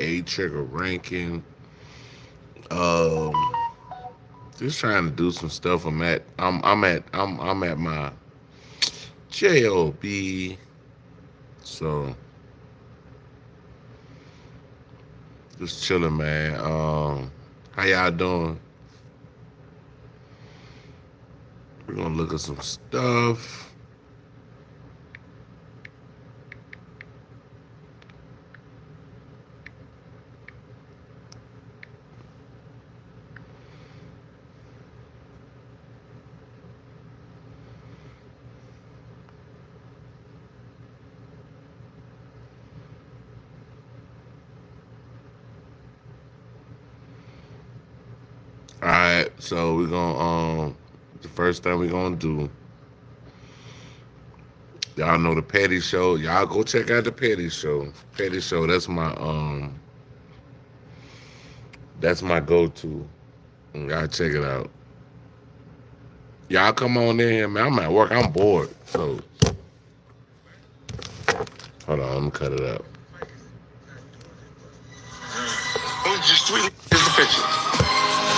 A trigger ranking. Um, just trying to do some stuff. I'm at my job. So just chilling, man. How y'all doing? We're gonna look at some stuff. All right, so we're gonna the first thing we're gonna do. Y'all know the Petty Show. Y'all go check out the Petty Show. Petty Show. That's my go-to. Y'all check it out. Y'all come on in here, man. I'm at work. I'm bored. So hold on. I'm gonna cut it up. Just three is the picture.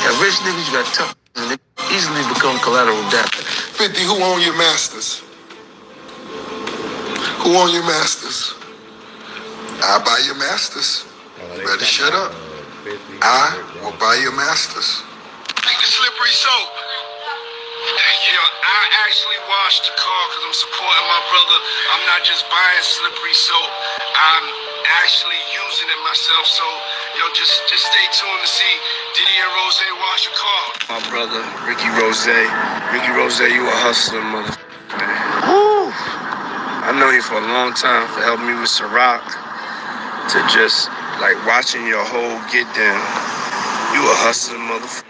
Got rich niggas, you got tough niggas, easily become collateral damage. 50, who own your masters? Who own your masters? I buy your masters. You better shut up. I will buy your masters. Take the slippery soap. I actually washed the car because I'm supporting my brother. I'm not just buying slippery soap. I'm actually using it myself. So, just stay tuned to see Diddy and Rose wash your car. My brother, Ricky Rose. Ricky Rose, you a hustler, mother. Woo! I know you for a long time for helping me with Ciroc. To just, watching your whole get down. You a hustler, motherfucker.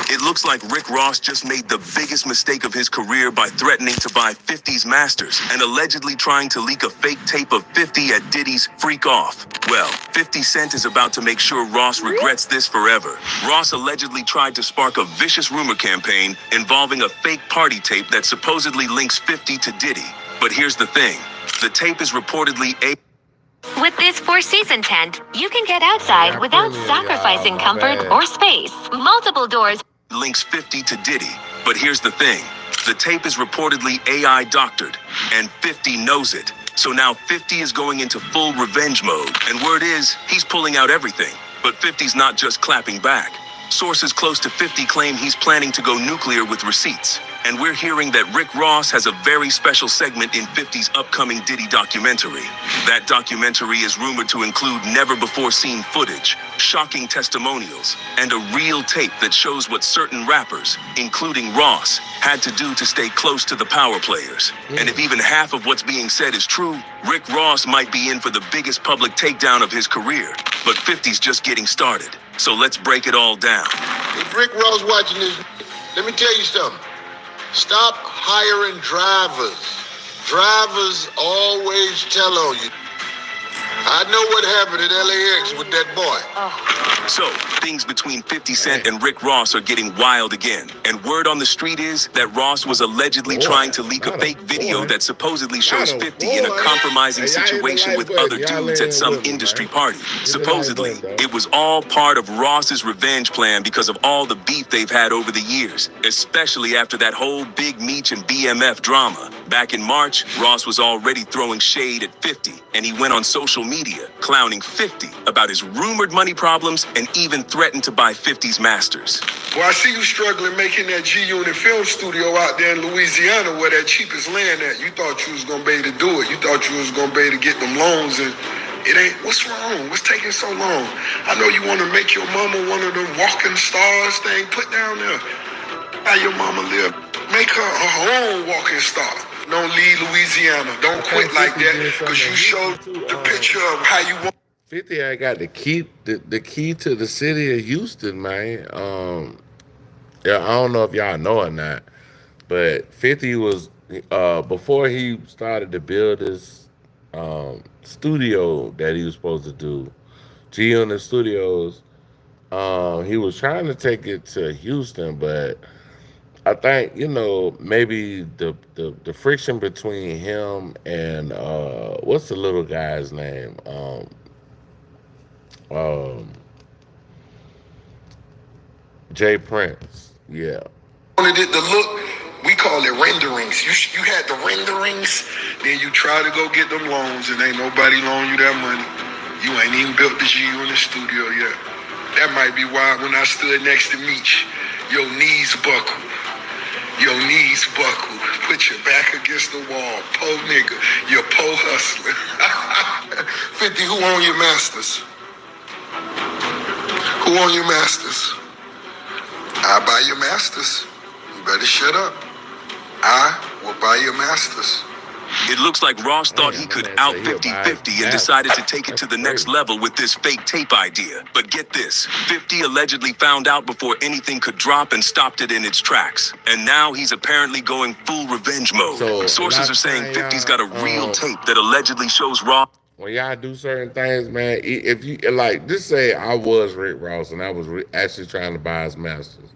It looks like Rick Ross just made the biggest mistake of his career by threatening to buy 50's masters and allegedly trying to leak a fake tape of 50 at Diddy's Freak Off. Well, 50 Cent is about to make sure Ross regrets this forever. Ross allegedly tried to spark a vicious rumor campaign involving a fake party tape that supposedly links 50 to Diddy. But here's the thing. The tape is reportedly With this four-season tent, you can get outside without sacrificing comfort or space. Multiple doors links 50 to Diddy. But here's the thing. The tape is reportedly AI doctored, and 50 knows it. So now 50 is going into full revenge mode. And word is, he's pulling out everything. But 50's not just clapping back. Sources close to 50 claim he's planning to go nuclear with receipts. And we're hearing that Rick Ross has a very special segment in 50's upcoming Diddy documentary. That documentary is rumored to include never-before-seen footage, shocking testimonials, and a real tape that shows what certain rappers, including Ross, had to do to stay close to the power players. And if even half of what's being said is true, Rick Ross might be in for the biggest public takedown of his career. But 50's just getting started. So let's break it all down. If Rick Ross watching this, let me tell you something. Stop hiring drivers. Drivers always tell on you. I know what happened at LAX with that boy. So, things between 50 Cent and Rick Ross are getting wild again. And word on the street is that Ross was allegedly trying to leak a fake video that supposedly shows 50 in a compromising situation with other dudes at some industry party. Supposedly, it was all part of Ross's revenge plan because of all the beef they've had over the years, especially after that whole Big Meech and BMF drama. Back in March, Ross was already throwing shade at 50, and he went on social media clowning 50 about his rumored money problems and even threatened to buy 50's masters. Well, I see you struggling making that G-Unit film studio out there in Louisiana where that cheapest land at. You thought you was going to be able to do it. You thought you was going to be able to get them loans, and it ain't. What's wrong? What's taking so long? I know you want to make your mama one of them walking stars thing. Put down there how your mama live. Make her own walking star. Don't leave Louisiana. Don't quit like that because you showed the picture of how you want. 50 I got the key to the city of Houston, man. Yeah, I don't know if y'all know or not, but 50 was before he started to build his studio that he was supposed to do, G on the Studios. He was trying to take it to Houston, but I think maybe the friction between him and what's the little guy's name? Um, Jay Prince. Yeah. Wanted it to look, we call it renderings. You had the renderings, then you try to go get them loans, and ain't nobody loan you that money. You ain't even built the GU in the studio yet. That might be why when I stood next to Meech, your knees buckle. Your knees buckle. Put your back against the wall. Po nigga. You po hustler. 50, who own your masters? Who own your masters? I buy your masters. You better shut up. I will buy your masters. It looks like Ross thought Man, he my could man out said he'll 50-50 buy and decided to take it That's to the next crazy. level with this fake tape idea. But get this, 50 allegedly found out before anything could drop and stopped it in its tracks. And now he's apparently going full revenge mode. So, Sources are saying 50's got a real tape that allegedly shows Ross. When y'all do certain things, man, if you like, just say I was Rick Ross and I was actually trying to buy his masters,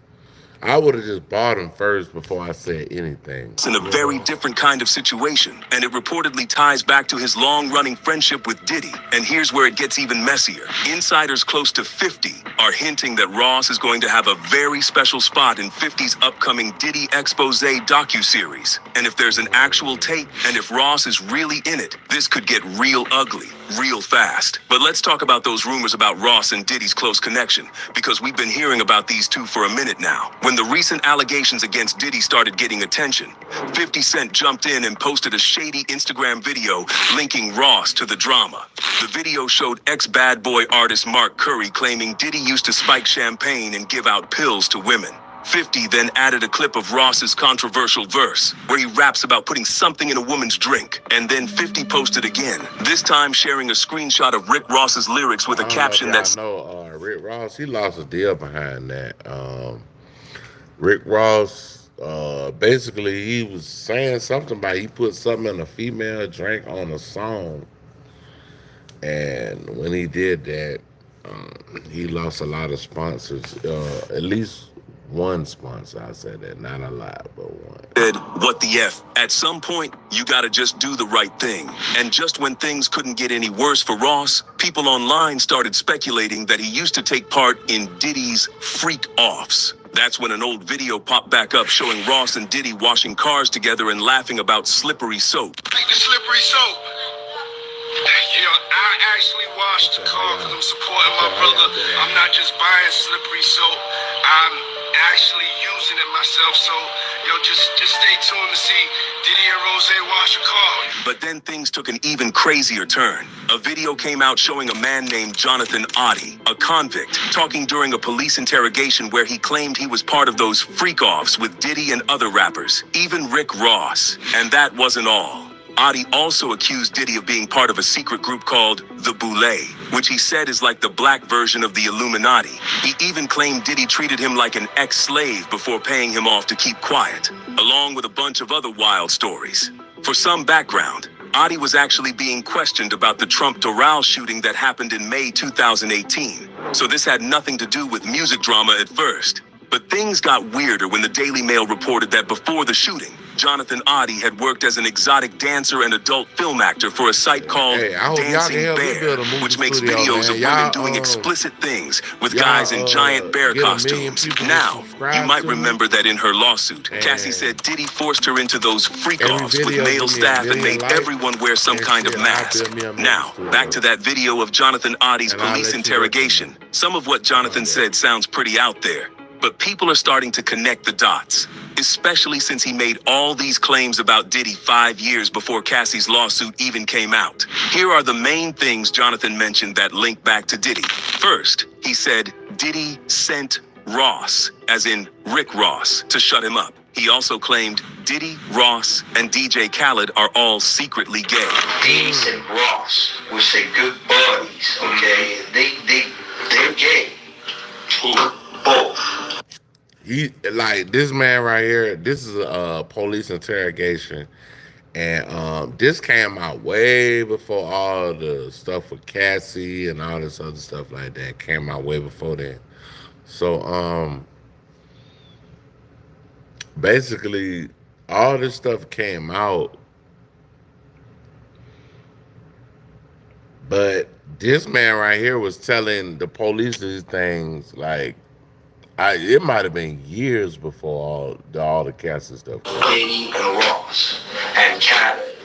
I would have just bought them first before I said anything. In a very different kind of situation, and it reportedly ties back to his long-running friendship with Diddy. And here's where it gets even messier. Insiders close to 50 are hinting that Ross is going to have a very special spot in 50's upcoming Diddy Expose docuseries. And if there's an actual tape, and if Ross is really in it, this could get real ugly, real fast. But let's talk about those rumors about Ross and Diddy's close connection, because we've been hearing about these two for a minute now. When the recent allegations against Diddy started getting attention, 50 Cent jumped in and posted a shady Instagram video linking Ross to the drama. The video showed ex-Bad Boy artist Mark Curry claiming Diddy used to spike champagne and give out pills to women. 50 then added a clip of Ross's controversial verse, where he raps about putting something in a woman's drink. And then 50 posted again, this time sharing a screenshot of Rick Ross's lyrics with a caption that's... Rick Ross, he lost a deal behind that. Rick Ross, basically, he was saying something about he put something in a female drink on a song. And when he did that, he lost a lot of sponsors, at least one sponsor. I said that, not a lot, but one. Said, what the F? At some point, you gotta just do the right thing. And just when things couldn't get any worse for Ross, people online started speculating that he used to take part in Diddy's freak-offs. That's when an old video popped back up showing Ross and Diddy washing cars together and laughing about slippery soap. Like the slippery soap. You know, I actually washed the car because I'm supporting my brother. I'm not just buying slippery soap. I'm actually using it myself. So, just stay tuned to see Diddy and Rose wash a car. But then things took an even crazier turn. A video came out showing a man named Jonathan Oddie, a convict, talking during a police interrogation where he claimed he was part of those freak-offs with Diddy and other rappers, even Rick Ross. And that wasn't all. Oddie also accused Diddy of being part of a secret group called the Boulay, which he said is like the black version of the Illuminati. He even claimed Diddy treated him like an ex-slave before paying him off to keep quiet, along with a bunch of other wild stories. For some background, Oddie was actually being questioned about the Trump Doral shooting that happened in May 2018. So this had nothing to do with music drama at first. But things got weirder when the Daily Mail reported that before the shooting, Jonathan Oddie had worked as an exotic dancer and adult film actor for a site called Dancing Bear, which makes videos of women doing explicit things with guys in giant bear costumes. Now, you might remember that in her lawsuit, Cassie said Diddy forced her into those freak-offs with male staff and made everyone wear some kind of mask. Now, back to that video of Jonathan Oddie's police interrogation. Some of what Jonathan said sounds pretty out there, but people are starting to connect the dots, especially since he made all these claims about Diddy 5 years before Cassie's lawsuit even came out. Here are the main things Jonathan mentioned that link back to Diddy. First, he said Diddy sent Ross, as in Rick Ross, to shut him up. He also claimed Diddy, Ross, and DJ Khaled are all secretly gay. Diddy and Ross were say good buddies, okay? They're gay. Both. He, like, this man right here, this is a police interrogation, and this came out way before all the stuff with Cassie and all this other stuff like that came out way before that. So basically all this stuff came out, but This man right here was telling the police these things like it might have been years before all the cats and stuff. Diddy and Ross and Khaled,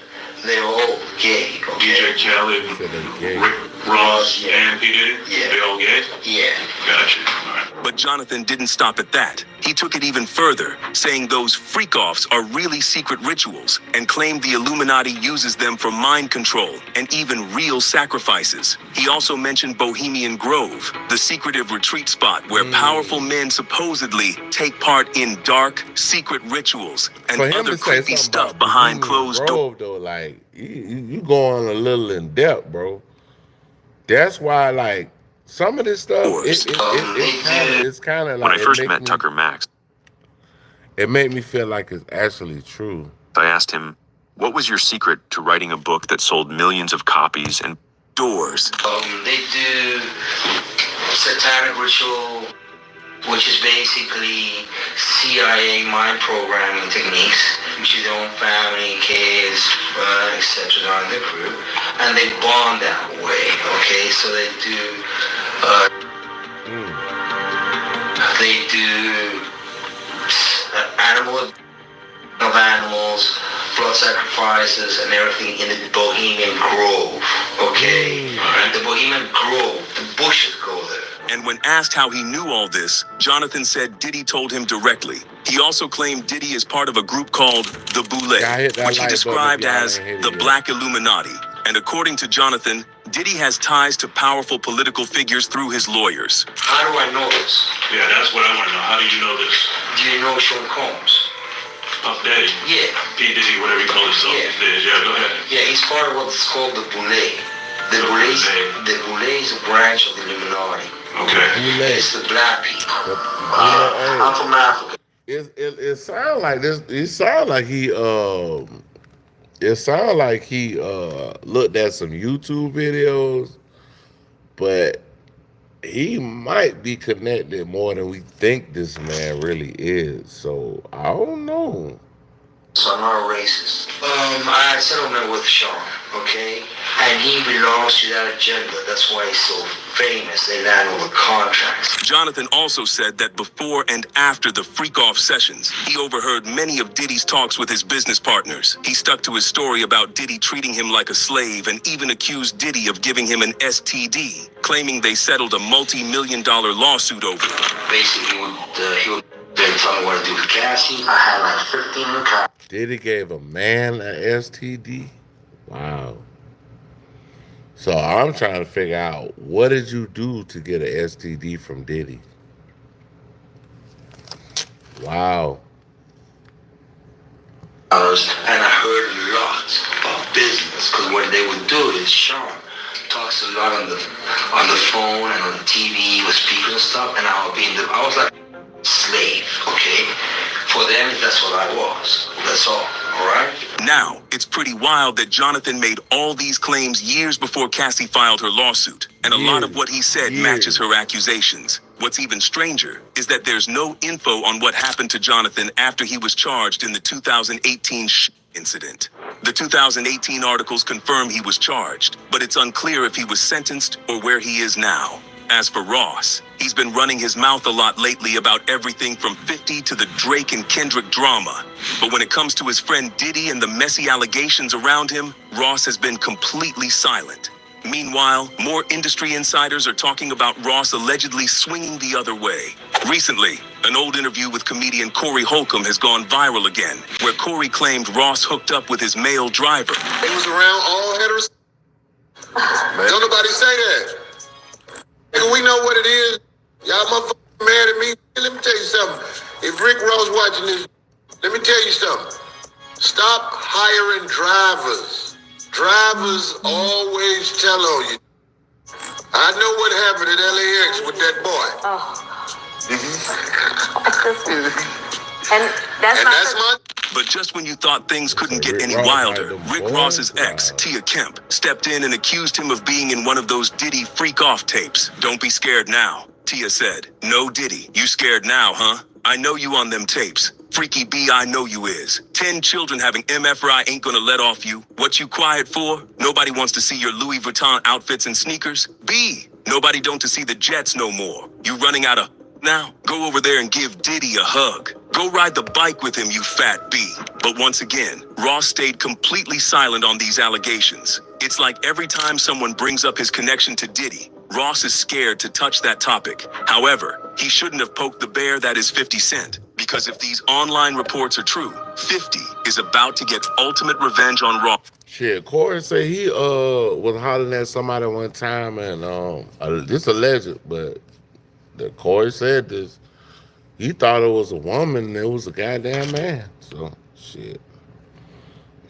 they're all gay. Okay? DJ Khaled, Said they gay. Rick Ross, Yeah. and P. Diddy? Yeah. They all gay? Yeah. Gotcha. All right. But Jonathan didn't stop at that. He took it even further, saying those freak-offs are really secret rituals, and claimed the Illuminati uses them for mind control and even real sacrifices. He also mentioned Bohemian Grove, the secretive retreat spot where powerful men supposedly take part in dark, secret rituals and For him other to say creepy something stuff about behind Bohemian closed doors. Grove, though, like you going a little in depth, bro. That's why, like, some of this stuff, it's kind of like. When I first it met make Tucker Max, it made me feel like it's actually true. I asked him, "What was your secret to writing a book that sold millions of copies and Doors. They do satanic ritual, which is basically CIA mind programming techniques, which is their own family, kids, etc. on the crew, and they bond that way. Okay, so they do. They do animal of animals, blood sacrifices, and everything in the Bohemian Grove. Okay, the Bohemian Grove, the bushes go there. And when asked how he knew all this, Jonathan said Diddy told him directly. He also claimed Diddy is part of a group called the Boule, Yeah, I hit that which he like button described if y'all as ain't hit it the yet. Black Illuminati. And according to Jonathan, Diddy has ties to powerful political figures through his lawyers. How do I know this? Yeah, that's what I want to know. How do you know this? Do you know Sean Combs? Puff Daddy? Yeah. P. Diddy, whatever you call yourself Yeah. these days. Yeah, go ahead. Yeah, he's part of what's called the Boule. The Boule is a branch of the Illuminati. Okay. It's the black people. Hey, I'm from Africa. it sound like this. It sound like he It sound like he looked at some YouTube videos, but he might be connected more than we think this man really is. So I don't know. So I'm not a racist. I had settlement with Sean, okay? And he belongs to that agenda. That's why he's so famous. They land over contracts. Jonathan also said that before and after the freak-off sessions, he overheard many of Diddy's talks with his business partners. He stuck to his story about Diddy treating him like a slave and even accused Diddy of giving him an STD, claiming they settled a multi-million-dollar lawsuit over it. Basically, he would tell me what to do with Cassie. I had like 15 copies. Diddy gave a man an STD? Wow. So I'm trying to figure out, what did you do to get an STD from Diddy? Wow. And I heard lots of business, because what they would do is Sean talks a lot on the phone and on TV with speakers and stuff, and I was like slave, okay? For them, that's what I was. That's all right? Now, it's pretty wild that Jonathan made all these claims years before Cassie filed her lawsuit, and a lot of what he said matches her accusations. What's even stranger is that there's no info on what happened to Jonathan after he was charged in the 2018 incident. The 2018 articles confirm he was charged, but it's unclear if he was sentenced or where he is now. As for Ross, he's been running his mouth a lot lately about everything from 50 to the Drake and Kendrick drama. But when it comes to his friend Diddy and the messy allegations around him, Ross has been completely silent. Meanwhile, more industry insiders are talking about Ross allegedly swinging the other way. Recently, an old interview with comedian Corey Holcomb has gone viral again, where Corey claimed Ross hooked up with his male driver. He was around all heterosexuals. Don't nobody say that. Nigga, we know what it is. Y'all motherfuckers mad at me. Let me tell you something. If Rick Ross watching this, let me tell you something. Stop hiring drivers. Drivers always tell on you. I know what happened at LAX with that boy. And that's my... But just when you thought things couldn't get any Ross wilder, had the Rick boys Ross's wild. ex, Tia Kemp, stepped in and accused him of being in one of those Diddy freak-off tapes. Don't be scared now, Tia said. No, Diddy, you scared now, huh? I know you on them tapes. Freaky B, I know you is. 10 children having MFRI ain't gonna let off you. What you quiet for? Nobody wants to see your Louis Vuitton outfits and sneakers. B, nobody don't to see the Jets no more. You running out of now? Go over there and give Diddy a hug. Go ride the bike with him, you fat B. But once again, Ross stayed completely silent on these allegations. It's like every time someone brings up his connection to Diddy, Ross is scared to touch that topic. However, he shouldn't have poked the bear that is 50 Cent. Because if these online reports are true, 50 is about to get ultimate revenge on Ross. Shit, Corey said he was hollering at somebody one time, and this alleged, but the Corey said this. He thought it was a woman, and it was a goddamn man. So shit,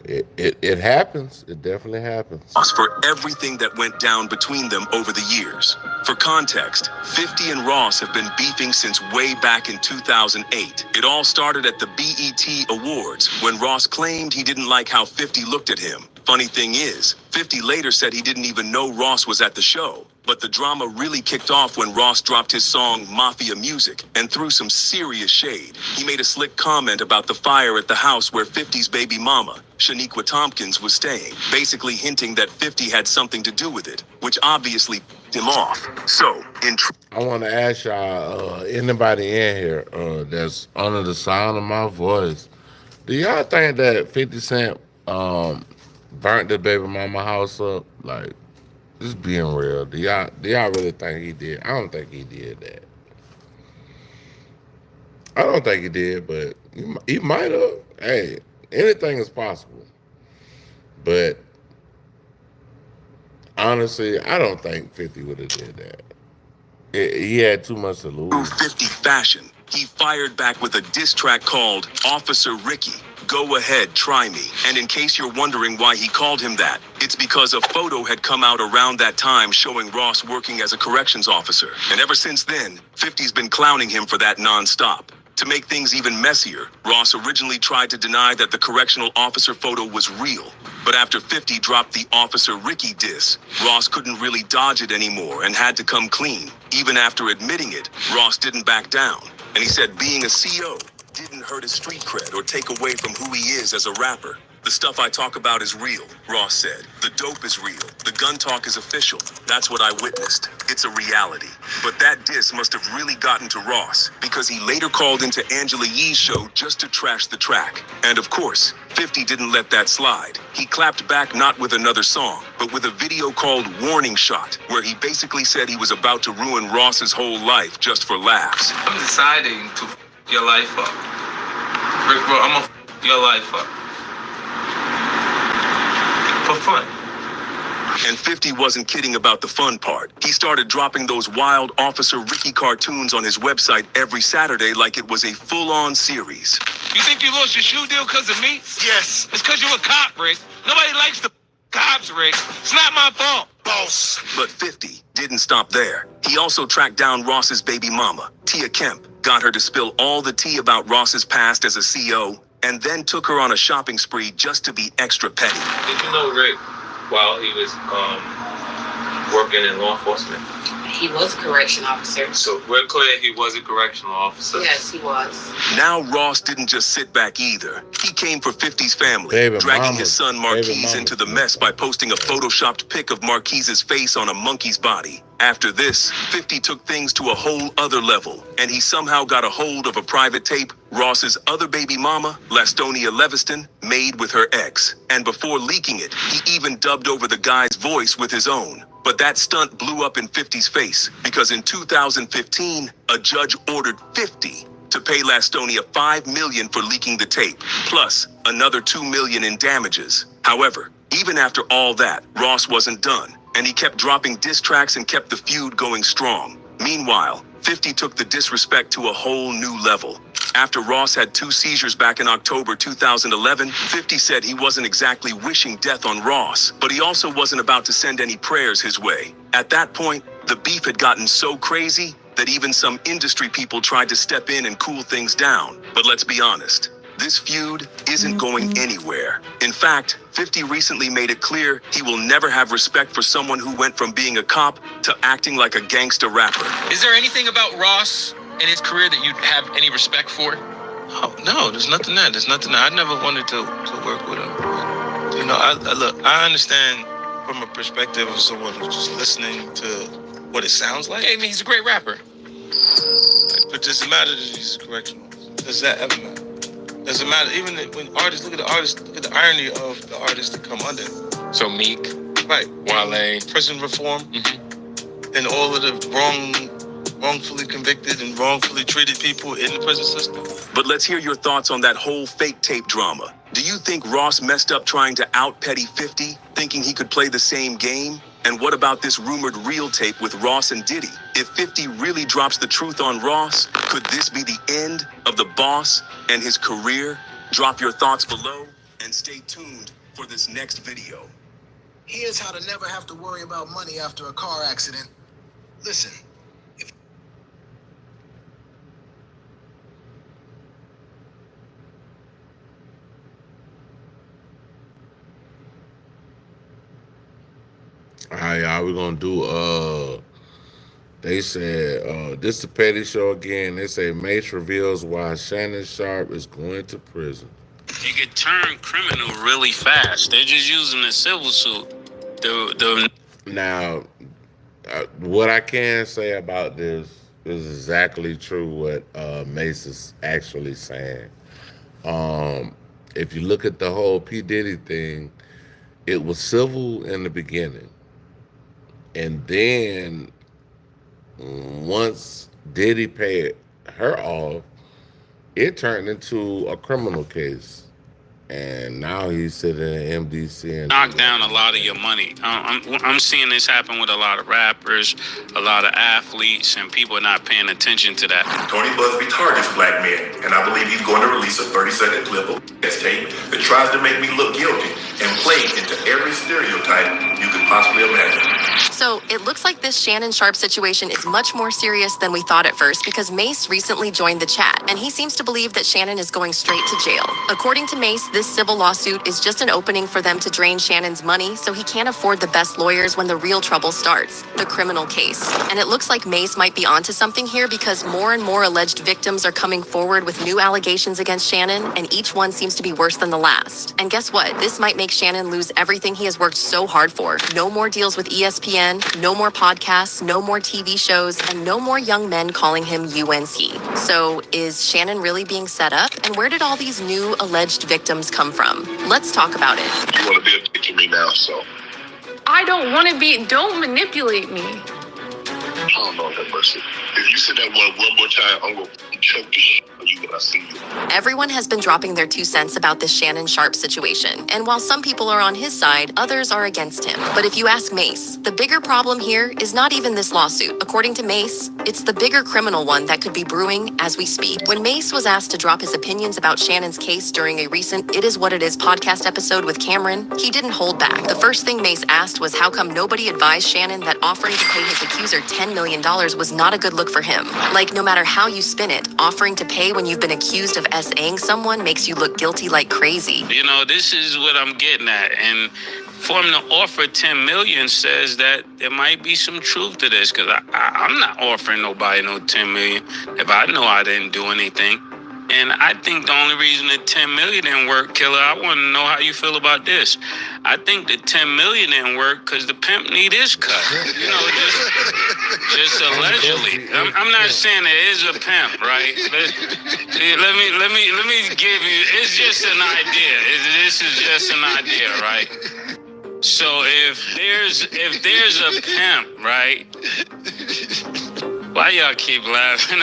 it happens. It definitely happens. For everything that went down between them over the years. For context, 50 and Ross have been beefing since way back in 2008. It all started at the BET Awards when Ross claimed he didn't like how 50 looked at him. Funny thing is, 50 later said he didn't even know Ross was at the show. But the drama really kicked off when Ross dropped his song Mafia Music and threw some serious shade. He made a slick comment about the fire at the house where 50's baby mama, Shaniqua Tompkins, was staying, basically hinting that 50 had something to do with it, which obviously pissed him off. So, I want to ask y'all, anybody in here that's under the sound of my voice, do y'all think that 50 Cent burnt the baby mama house up? Like, just being real, do y'all really think he did? I don't think he did that. I don't think he did, but he might have. Hey, anything is possible. But honestly, I don't think 50 would have did that. He had too much to lose. 50 fashion, he fired back with a diss track called Officer Ricky. Go ahead, try me. And in case you're wondering why he called him that, it's because a photo had come out around that time showing Ross working as a corrections officer. And ever since then, 50's been clowning him for that nonstop. To make things even messier, Ross originally tried to deny that the correctional officer photo was real. But after 50 dropped the Officer Ricky diss, Ross couldn't really dodge it anymore and had to come clean. Even after admitting it, Ross didn't back down. And he said being a CO didn't hurt his street cred or take away from who he is as a rapper. The stuff I talk about is real, Ross said. The dope is real. The gun talk is official. That's what I witnessed. It's a reality. But that diss must have really gotten to Ross because he later called into Angela Yee's show just to trash the track. And of course, 50 didn't let that slide. He clapped back not with another song, but with a video called Warning Shot, where he basically said he was about to ruin Ross's whole life just for laughs. I'm deciding to your life up. Rick, bro, I'm gonna your life up. For fun. And 50 wasn't kidding about the fun part. He started dropping those wild Officer Ricky cartoons on his website every Saturday like it was a full-on series. You think you lost your shoe deal because of me? Yes. It's because you're a cop, Rick. Nobody likes the cops, Rick. It's not my fault, boss. But 50 didn't stop there. He also tracked down Ross's baby mama, Tia Kemp, got her to spill all the tea about Ross's past as a CO, and then took her on a shopping spree just to be extra petty. Did you know Rick, while he was working in law enforcement? He was a correction officer. So we're clear he was a correctional officer. Yes, he was. Now Ross didn't just sit back either. He came for 50's family, Baby dragging mama. his son Marquise into the mess by posting a photoshopped pic of Marquise's face on a monkey's body. After this, 50 took things to a whole other level, and he somehow got a hold of a private tape Ross's other baby mama, Lastonia Leviston, made with her ex. And before leaking it, he even dubbed over the guy's voice with his own. But that stunt blew up in 50's face, because in 2015, a judge ordered 50 to pay Lastonia $5 million for leaking the tape, plus another $2 million in damages. However, even after all that, Ross wasn't done, and he kept dropping diss tracks and kept the feud going strong. Meanwhile, 50 took the disrespect to a whole new level. After Ross had 2 seizures back in October 2011, 50 said he wasn't exactly wishing death on Ross, but he also wasn't about to send any prayers his way. At that point, the beef had gotten so crazy that even some industry people tried to step in and cool things down. But let's be honest, this feud isn't going anywhere. In fact, 50 recently made it clear he will never have respect for someone who went from being a cop to acting like a gangster rapper. Is there anything about Ross and his career that you'd have any respect for? Oh, no, there's nothing there. There's nothing there. I never wanted to work with him. You know, I understand from a perspective of someone who's just listening to what it sounds like. I mean, he's a great rapper. But does it matter that he's a correctional? Does that ever matter? Does it matter? Even when artists, look at the irony of the artists that come under. So Meek, Right. Wale. Prison reform, and all of the wrongfully convicted and wrongfully treated people in the prison system. But let's hear your thoughts on that whole fake tape drama. Do you think Ross messed up trying to out Petty 50, thinking he could play the same game? And what about this rumored real tape with Ross and Diddy? If 50 really drops the truth on Ross, could this be the end of the boss and his career? Drop your thoughts below and stay tuned for this next video. Here's how to never have to worry about money after a car accident. Listen, All right, y'all, we're gonna do they said this the Petty Show again. They say Mace reveals why Shannon Sharp is going to prison. You could turn criminal really fast. They're just using the civil suit. Now, what I can say about this is exactly true what Mace is actually saying. If you look at the whole P. Diddy thing, it was civil in the beginning. And then once Diddy paid her off, it turned into a criminal case. And now he's sitting in MDC and knock down a lot of your money. I'm seeing this happen with a lot of rappers, a lot of athletes, and people are not paying attention to that. Tony Busby targets black men, and I believe he's going to release a 30-second clip of this tape that tries to make me look guilty and play into every stereotype you could possibly imagine. So it looks like this Shannon Sharp situation is much more serious than we thought at first, because Mace recently joined the chat, and he seems to believe that Shannon is going straight to jail. According to Mace, this civil lawsuit is just an opening for them to drain Shannon's money, so he can't afford the best lawyers when the real trouble starts, the criminal case. And it looks like Mace might be onto something here, because more and more alleged victims are coming forward with new allegations against Shannon, and each one seems to be worse than the last. And guess what? This might make Shannon lose everything he has worked so hard for. No more deals with ESPN, no more podcasts, no more TV shows, and no more young men calling him UNC. So is Shannon really being set up? And where did all these new alleged victims come from? Let's talk about it. You want to be a dick to me now, so. I don't want to be. Don't manipulate me. I don't know that mercy. If you say that one more time, I'm going to choke the shit out of you when I see you. Everyone has been dropping their 2 cents about this Shannon Sharp situation, and while some people are on his side, others are against him. But if you ask Mace, the bigger problem here is not even this lawsuit. According to Mace, it's the bigger criminal one that could be brewing as we speak. When Mace was asked to drop his opinions about Shannon's case during a recent It Is What It Is podcast episode with Cameron, he didn't hold back. The first thing Mace asked was how come nobody advised Shannon that offering to pay his accuser $10 million was not a good look for him. Like, no matter how you spin it, offering to pay when you've been accused of SAing someone makes you look guilty like crazy. You know, this is what I'm getting at. And for him to offer $10 million says that there might be some truth to this, because I'm not offering nobody no $10 million if I know I didn't do anything. And I think the only reason that $10 million didn't work, Killer, I want to know how you feel about this. I think the $10 million didn't work because the pimp need his cut. You know, just allegedly. I'm not saying there is a pimp, right? Let me give you. It's just an idea. This is just an idea, right? So if there's a pimp, right? Why y'all keep laughing?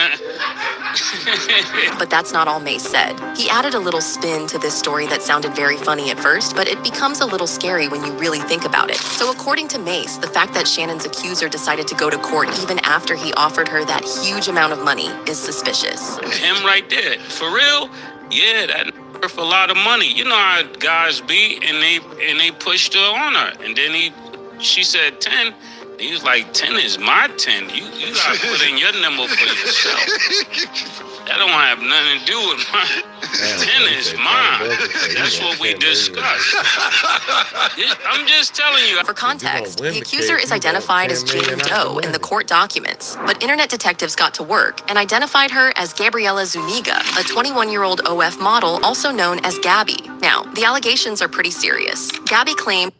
But that's not all Mace said. He added a little spin to this story that sounded very funny at first, but it becomes a little scary when you really think about it. So according to Mace, the fact that Shannon's accuser decided to go to court even after he offered her that huge amount of money is suspicious. Him right there. For real? Yeah, that worth a lot of money. You know how guys be, and they pushed her on her. And then she said 10. He was like, 10 is my 10. You gotta put in your number for yourself. That don't have nothing to do with mine. 10 is mine. That's what we discussed. I'm just telling you. For context, the accuser is identified as Jane Doe in the court documents, but internet detectives got to work and identified her as Gabriela Zuniga, a 21-year-old OF model also known as Gabby. Now, the allegations are pretty serious. Gabby claimed,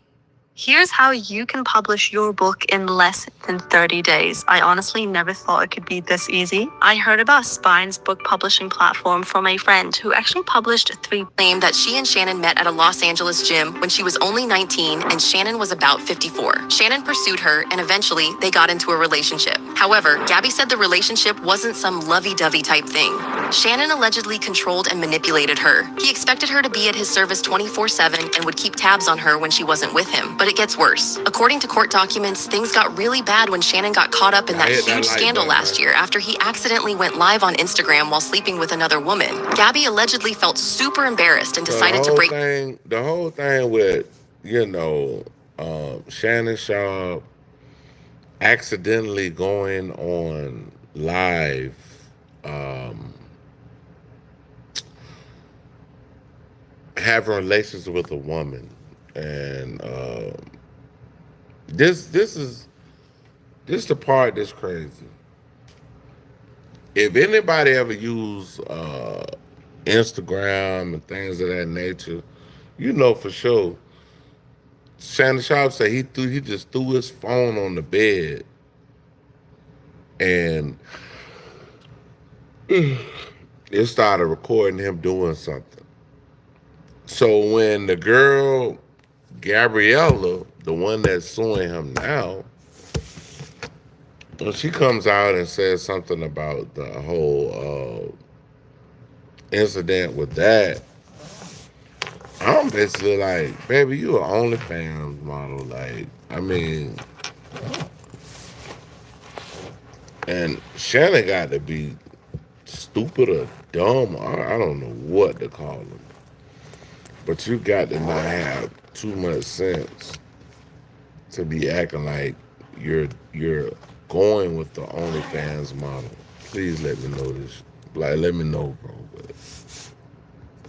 "Here's how you can publish your book in less than 30 days. I honestly never thought it could be this easy. I heard about Spine's book publishing platform from a friend who actually published 3 claimed that she and Shannon met at a Los Angeles gym when she was only 19 and Shannon was about 54. Shannon pursued her and eventually they got into a relationship. However, Gabby said the relationship wasn't some lovey-dovey type thing. Shannon allegedly controlled and manipulated her. He expected her to be at his service 24/7 and would keep tabs on her when she wasn't with him. But it gets worse. According to court documents, things got really bad when Shannon got caught up in that huge scandal last year after he accidentally went live on Instagram while sleeping with another woman. Gabby allegedly felt super embarrassed and decided to break. The whole thing with, Shannon Sharp accidentally going on live, having relations with a woman, and this is the part that's crazy. If anybody ever use Instagram and things of that nature, for sure. Shannon Sharp said he just threw his phone on the bed and it started recording him doing something. So when the girl Gabriella, the one that's suing him now, when she comes out and says something about the whole incident with that, I'm basically like, baby, you an OnlyFans model. Like, I mean, and Shannon got to be stupid or dumb. I don't know what to call him. But you got to not have too much sense to be acting like you're going with the OnlyFans model. Please let me know this. Like, let me know, bro.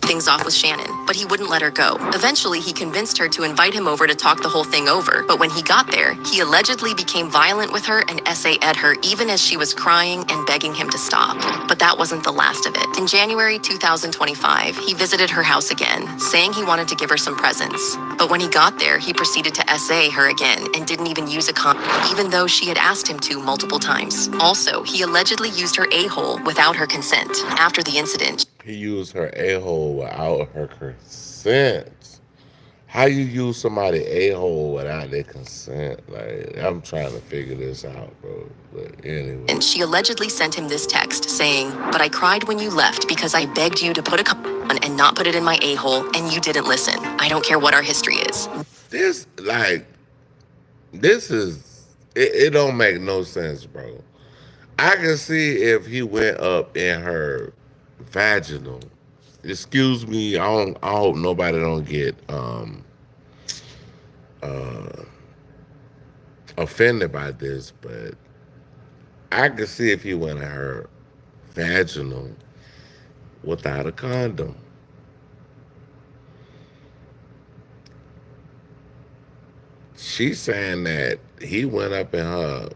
Things off with Shannon, but he wouldn't let her go. Eventually, he convinced her to invite him over to talk the whole thing over, but when he got there, he allegedly became violent with her and SA'd her even as she was crying and begging him to stop. But that wasn't the last of it. In January 2025, he visited her house again, saying he wanted to give her some presents. But when he got there, he proceeded to SA her again and didn't even use a condom, even though she had asked him to multiple times. Also, he allegedly used her a-hole without her consent. After the incident, he used her a-hole without her consent. How you use somebody a-hole without their consent? Like, I'm trying to figure this out, bro. But anyway. And she allegedly sent him this text saying, "But I cried when you left because I begged you to put a condom on and not put it in my a-hole, and you didn't listen. I don't care what our history is." It don't make no sense, bro. I can see if he went up in her vaginal. Excuse me, I hope nobody don't get offended by this, but I can see if he went in her vaginal without a condom. She's saying that he went up in her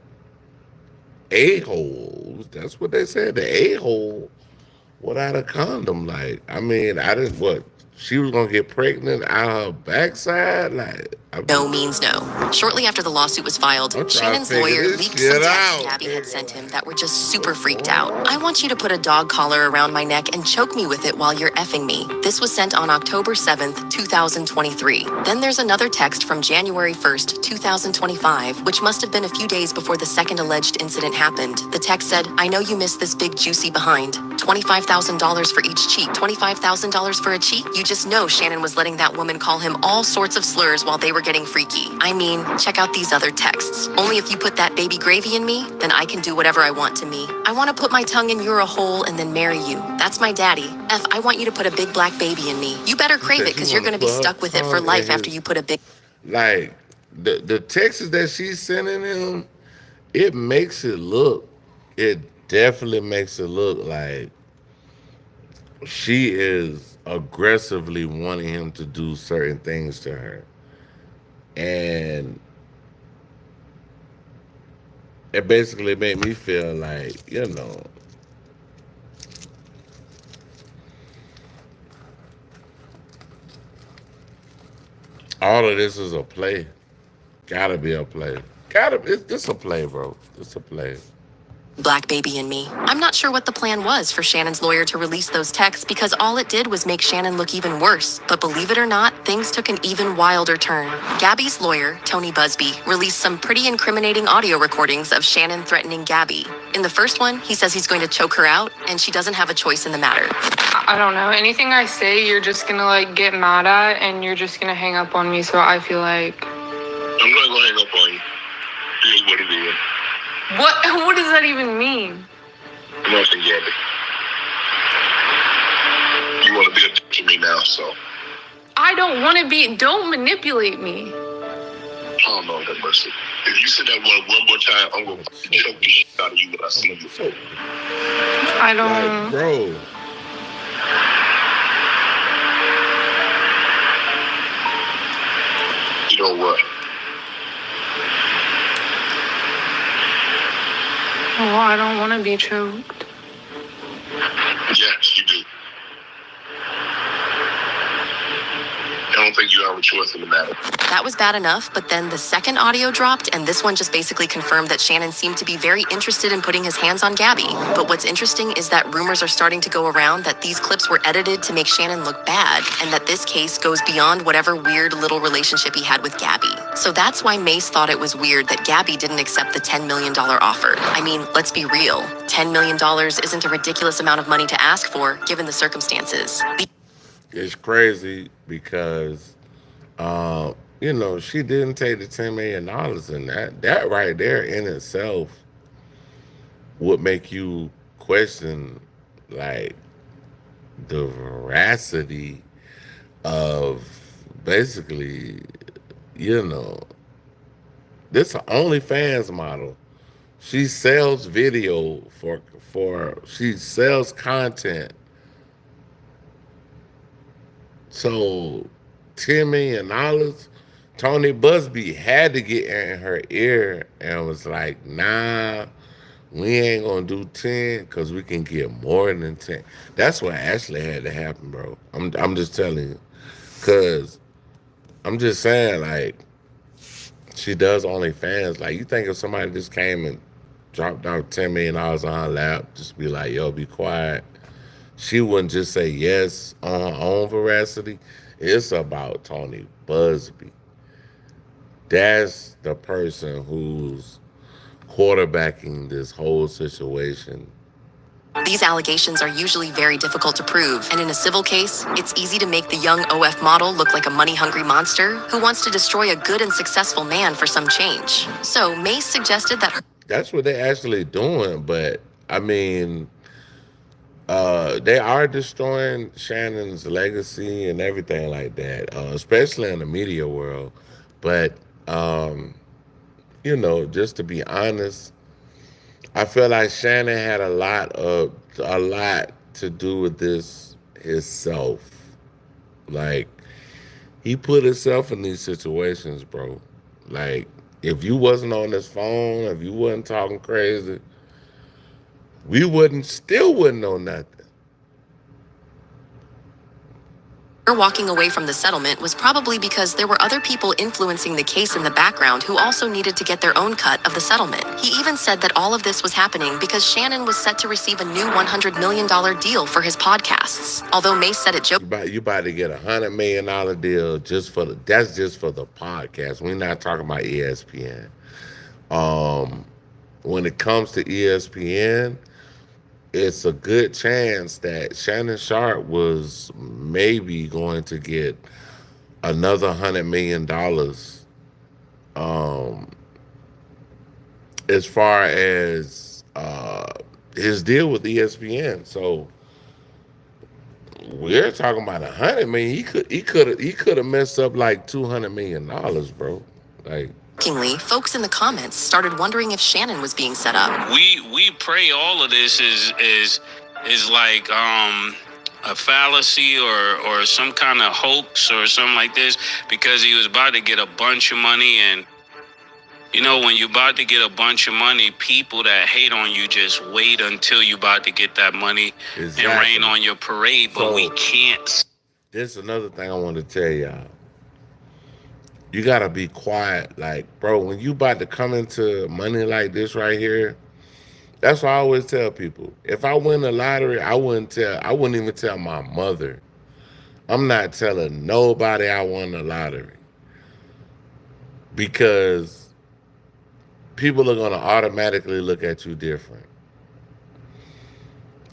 a-hole. That's what they said, the a-hole without a condom. Like, I mean, I didn't, what? She was gonna get pregnant out her backside? Like, no means no. Shortly after the lawsuit was filed, Shannon's lawyer leaked some texts Gabby had sent him that were just super freaked out. "I want you to put a dog collar around my neck and choke me with it while you're effing me." This was sent on October 7th, 2023. Then there's another text from January 1st, 2025, which must have been a few days before the second alleged incident happened. The text said, "I know you miss this big juicy behind. $25,000 for each cheek. $25,000 for a cheek? You just know Shannon was letting that woman call him all sorts of slurs while they were getting freaky. I mean, check out these other texts. Only if you put that baby gravy in me, then I can do whatever I want to me. I want to put my tongue in your hole and then marry you. That's my daddy. F, I want you to put a big black baby in me. You better crave it because you're going to be stuck with it for life after you put a big..." Like, the texts that she's sending him, it makes it look, it definitely makes it look like she is aggressively wanting him to do certain things to her. And it basically made me feel like, all of this is a play. Gotta be a play. It's a play, bro. It's a play. Black Baby and Me. I'm not sure what the plan was for Shannon's lawyer to release those texts because all it did was make Shannon look even worse. But believe it or not, things took an even wilder turn. Gabby's lawyer, Tony Busby, released some pretty incriminating audio recordings of Shannon threatening Gabby. In the first one, he says he's going to choke her out, and she doesn't have a choice in the matter. I don't know. Anything I say, you're just gonna like get mad at, and you're just gonna hang up on me. So I feel like I'm not gonna hang up on you. It is what it is. what does that even mean? Nothing, Gabby. You want to be a dick to me now, so. I don't want to be. Don't manipulate me. Oh, no, that mercy. If you say that one more time, I'm going to choke the shit out of you when I see you. I don't. Like, bro. You know what? Oh, I don't want to be choked. Yes, you do. I don't think you have a choice in the matter. That was bad enough, but then the second audio dropped, and this one just basically confirmed that Shannon seemed to be very interested in putting his hands on Gabby. But what's interesting is that rumors are starting to go around that these clips were edited to make Shannon look bad, and that this case goes beyond whatever weird little relationship he had with Gabby. So that's why Mace thought it was weird that Gabby didn't accept the $10 million offer. I mean, let's be real. $10 million isn't a ridiculous amount of money to ask for, given the circumstances. It's crazy because, she didn't take the $10 million, and that right there in itself would make you question, like, the veracity of basically, this OnlyFans model. She sells video she sells content. So $10 million, Tony Busby had to get in her ear and was like, nah, we ain't gonna do 10 because we can get more than 10. That's what actually had to happen, bro. I'm just telling you. Cause I'm just saying, like, she does OnlyFans. Like, you think if somebody just came and dropped out $10 million on her lap, just be like, yo, be quiet, she wouldn't just say yes on her own veracity. It's about Tony Busby. That's the person who's quarterbacking this whole situation. These allegations are usually very difficult to prove, and in a civil case, it's easy to make the young OF model look like a money-hungry monster who wants to destroy a good and successful man for some change. So Mace suggested that That's what they're actually doing, but I mean, they are destroying Shannon's legacy and everything like that, especially in the media world. But, just to be honest, I feel like Shannon had a lot to do with this himself. Like, he put himself in these situations, bro. Like, if you wasn't on this phone, if you wasn't talking crazy, we still wouldn't know nothing. her walking away from the settlement was probably because there were other people influencing the case in the background who also needed to get their own cut of the settlement. He even said that all of this was happening because Shannon was set to receive a new $100 million deal for his podcasts. Although Mace said it jokingly. You about to get $100 million deal that's just for the podcast. We're not talking about ESPN. When it comes to ESPN, it's a good chance that Shannon Sharp was maybe going to get another $100 million as far as his deal with ESPN. So we're talking about $100 million. He could have messed up like $200 million, bro. Like. Folks in the comments started wondering if Shannon was being set up. We pray all of this is like a fallacy or some kind of hoax or something like this, because he was about to get a bunch of money. And you know, when you're about to get a bunch of money, people that hate on you just wait until you're about to get that money and rain on your parade. But we can't. This is another thing I want to tell y'all. You gotta be quiet. Like, bro, when you about to come into money like this right here, that's what I always tell people. If I win the lottery, I wouldn't even tell my mother. I'm not telling nobody I won the lottery. Because people are gonna automatically look at you different.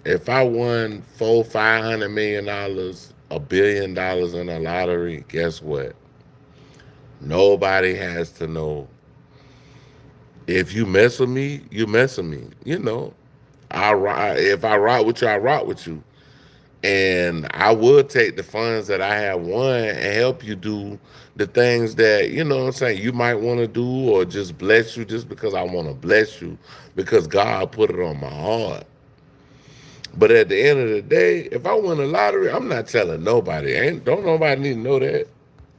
If I won $500 million, $1 billion in a lottery, guess what? Nobody has to know. If you mess with me, you mess with me. You know, if I rock with you, I rock with you. And I would take the funds that I have won and help you do the things that, you know what I'm saying, you might want to do, or just bless you just because I want to bless you, because God put it on my heart. But at the end of the day, if I win a lottery, I'm not telling nobody. Don't nobody need to know that.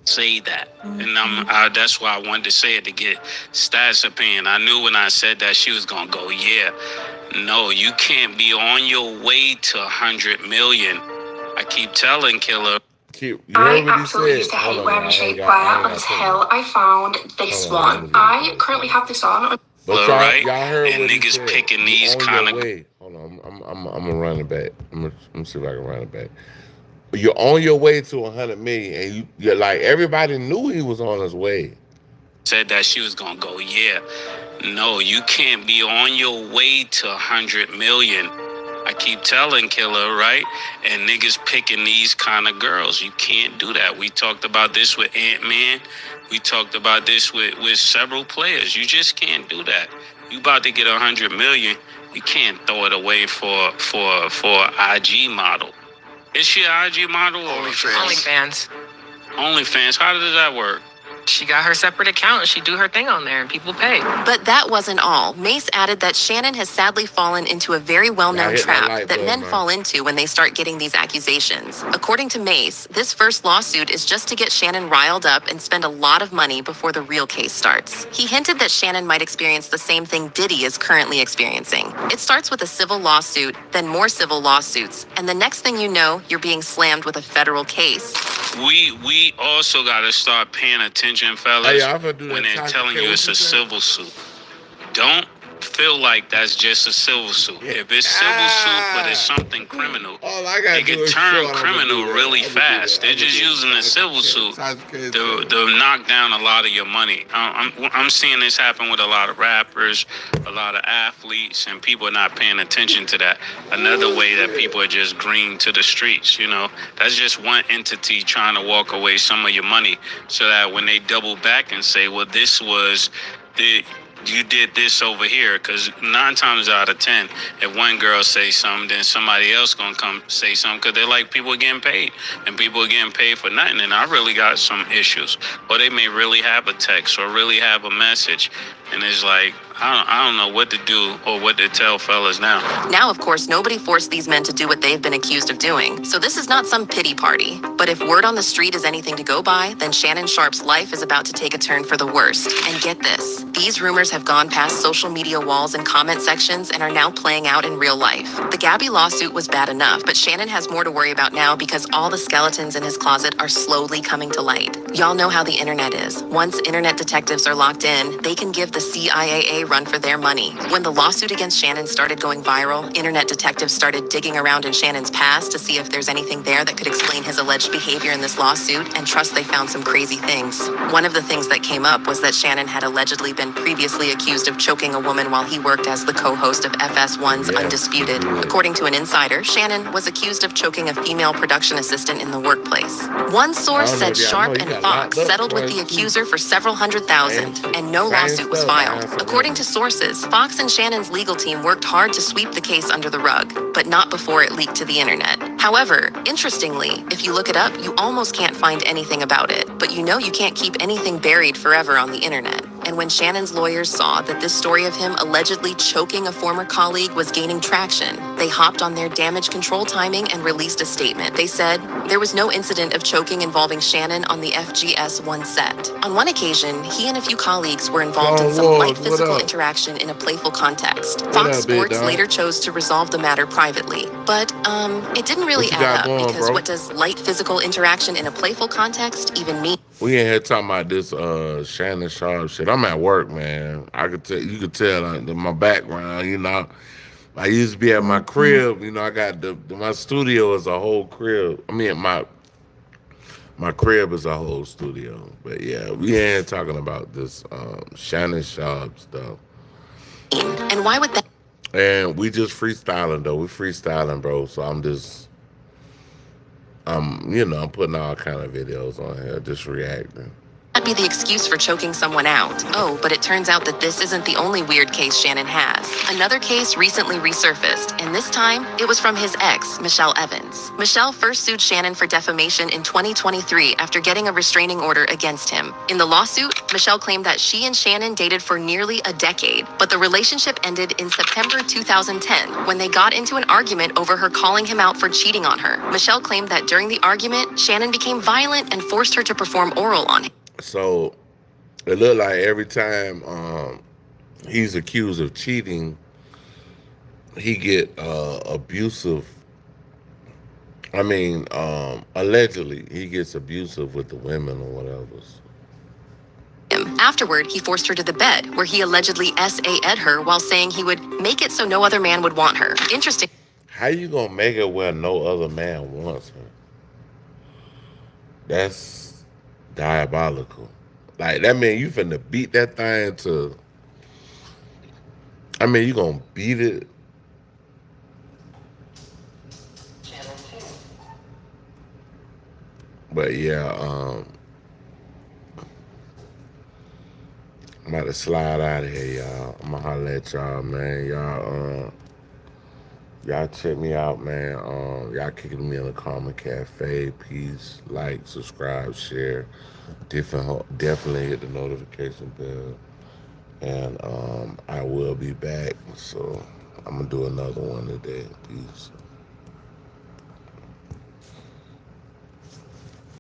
Say that. And that's why I wanted to say it, to get Stats' opinion. I knew when I said that she was gonna go, yeah. No, you can't be on your way to 100 million. I keep telling Killer. I absolutely used to hate wearing shapewear until I found this one. I currently have this on. But y'all heard and what he niggas said. picking these kind of. Hold on, I'm gonna run it back. Let me see if I can run it back. You're on your way to 100 million, and you're like, everybody knew he was on his way. Said that she was gonna go, yeah. No, you can't be on your way to 100 million. I keep telling Killer, right? And niggas picking these kind of girls. You can't do that. We talked about this with Ant-Man. We talked about this with several players. You just can't do that. You about to get 100 million. You can't throw it away for IG model. Is she an IG model or OnlyFans. OnlyFans? How does that work? She got her separate account and she do her thing on there and people pay. But that wasn't all. Mace added that Shannon has sadly fallen into a very well-known trap that men fall into when they start getting these accusations. According to Mace, this first lawsuit is just to get Shannon riled up and spend a lot of money before the real case starts. He hinted that Shannon might experience the same thing Diddy is currently experiencing. It starts with a civil lawsuit, then more civil lawsuits, and the next thing you know, you're being slammed with a federal case. We also got to start paying attention, fellas, when they're telling you it's a civil suit. Don't feel like that's just a civil suit. If it's civil suit, but it's something criminal, it can turn criminal really fast. They're just using the civil suit to knock down a lot of your money. I'm seeing this happen with a lot of rappers, a lot of athletes, and people are not paying attention to that. Another way that people are just green to the streets, you know, that's just one entity trying to walk away some of your money, so that when they double back and say, well, this was you did this over here, because 9 times out of 10, if one girl say something, then somebody else gonna come say something, because they're like, people are getting paid, and people are getting paid for nothing, and I really got some issues. Or they may really have a text or really have a message, and it's like, I don't know what to do or what to tell fellas now. Now, of course, nobody forced these men to do what they've been accused of doing, so this is not some pity party. But if word on the street is anything to go by, then Shannon Sharp's life is about to take a turn for the worst. And get this, these rumors have gone past social media walls and comment sections and are now playing out in real life. The Gabby lawsuit was bad enough, but Shannon has more to worry about now because all the skeletons in his closet are slowly coming to light. Y'all know how the internet is. Once internet detectives are locked in, they can give the CIA run for their money. When the lawsuit against Shannon started going viral, internet detectives started digging around in Shannon's past to see if there's anything there that could explain his alleged behavior in this lawsuit, and trust they found some crazy things. One of the things that came up was that Shannon had allegedly been previously accused of choking a woman while he worked as the co-host of FS1's Undisputed. According to an insider, Shannon was accused of choking a female production assistant in the workplace. One source said Sharp and Fox settled with the accuser for several $100,000, and no lawsuit was filed. According to sources, Fox and Shannon's legal team worked hard to sweep the case under the rug, but not before it leaked to the internet. However, interestingly, if you look it up, you almost can't find anything about it. But you know you can't keep anything buried forever on the internet. And when Shannon's lawyers saw that this story of him allegedly choking a former colleague was gaining traction, They hopped on their damage control timing and released a statement. They said, there was no incident of choking involving Shannon on the FGS1 set. On one occasion, he and a few colleagues were involved in some light physical interaction in a playful context. Fox Sports later chose to resolve the matter privately. But, it didn't really add up because what does light physical interaction in a playful context even mean? We ain't here talking about this Shannon Sharp shit. I'm at work, man. I could tell, you could tell my background, you know. I used to be at my crib, you know. I got my studio is a whole crib. I mean, my crib is a whole studio. But yeah, we ain't talking about this Shannon Sharp stuff. And why would that? And we just freestyling though. We freestyling, bro. So I'm just, you know, I'm putting all kind of videos on here, just reacting. Be the excuse for choking someone out. Oh, but it turns out that this isn't the only weird case Shannon has. Another case recently resurfaced, and this time it was from his ex, Michelle Evans. Michelle first sued Shannon for defamation in 2023 after getting a restraining order against him. In the lawsuit, Michelle claimed that she and Shannon dated for nearly a decade, but the relationship ended in September 2010 when they got into an argument over her calling him out for cheating on her. Michelle claimed that during the argument, Shannon became violent and forced her to perform oral on him. So it looked like every time he's accused of cheating, he get abusive. I mean, allegedly he gets abusive with the women or whatever. Afterward, he forced her to the bed, where he allegedly SA'd her while saying he would make it so no other man would want her. Interesting. How you gonna make it where no other man wants her? That's diabolical. Like, that mean you finna beat that thing to, I mean, you gonna beat it. But yeah, I'm about to slide out of here, y'all. I'm gonna holler at y'all, man. Y'all check me out, man. Y'all kicking me in the Karma Cafe. Peace, like, subscribe, share. Definitely hit the notification bell. And I will be back. So I'm gonna do another one today. Peace.